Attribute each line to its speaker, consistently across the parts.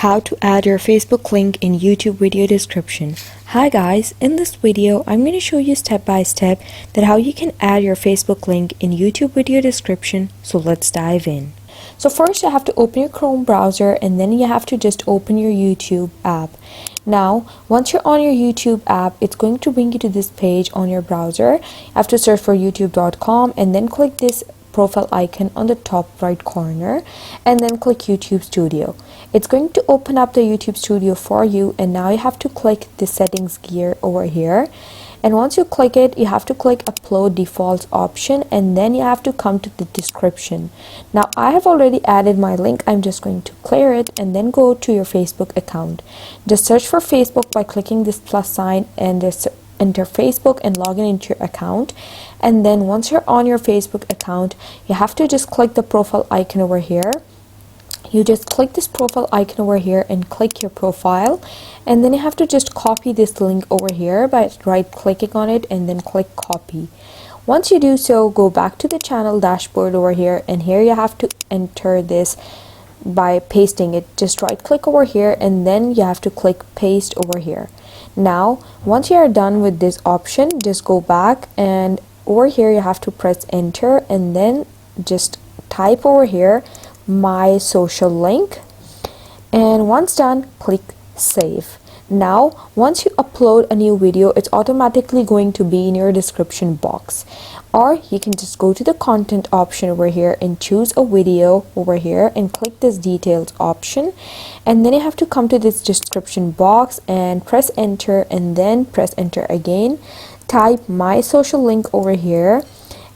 Speaker 1: How to add your Facebook link in YouTube video description. Hi guys, in this video I'm going to show you step by step that how you can add your Facebook link in YouTube video description. So let's dive in. So first you have to open your Chrome browser and then you have to just open your YouTube app. Now once you're on your YouTube app, it's going to bring you to this page on your browser. You have to search for youtube.com and then click this profile icon on the top right corner and then click YouTube Studio. It's going to open up the YouTube Studio for you, and now you have to click the settings gear over here, and once you click it you have to click upload defaults option, and then you have to come to the description. Now I have already added my link. I'm just going to clear it and then go to your Facebook account. Just search for Facebook by clicking this plus sign and just enter Facebook and log in into your account. And then once you're on your Facebook account, you have to just click the profile icon over here. You just click this profile icon over here and click your profile, and then you have to just copy this link over here by right clicking on it and then click copy. Once you do so, go back to the channel dashboard over here, and here you have to enter this by pasting it. Just right click over here and then you have to click paste over here. Now once you are done with this option, just go back and over here you have to press enter and then just type over here my social link, and once done click save. Now once you upload a new video, it's automatically going to be in your description box, or you can just go to the content option over here and choose a video over here and click this details option, and then you have to come to this description box and press enter and then press enter again, type my social link over here,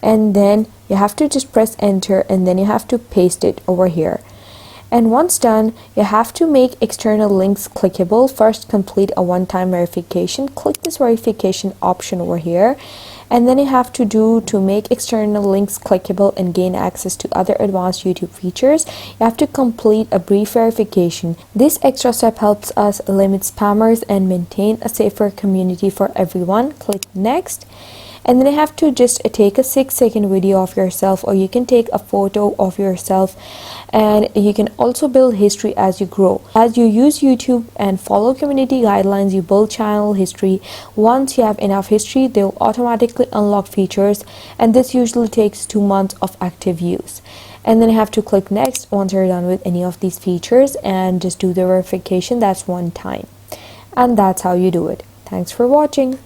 Speaker 1: and then you have to just press enter and then you have to paste it over here. And once done, you have to make external links clickable. First, complete a one-time verification. Click this verification option over here, and then you have to make external links clickable and gain access to other advanced YouTube features, you have to complete a brief verification. This extra step helps us limit spammers and maintain a safer community for everyone. Click next. And then you have to just take a 6-second video of yourself, or you can take a photo of yourself, and you can also build history as you grow. As you use YouTube and follow community guidelines, you build channel history. Once you have enough history, they will automatically unlock features, and this usually takes 2 months of active use. And then you have to click next once you're done with any of these features, and just do the verification. That's one time, and that's how you do it. Thanks for watching.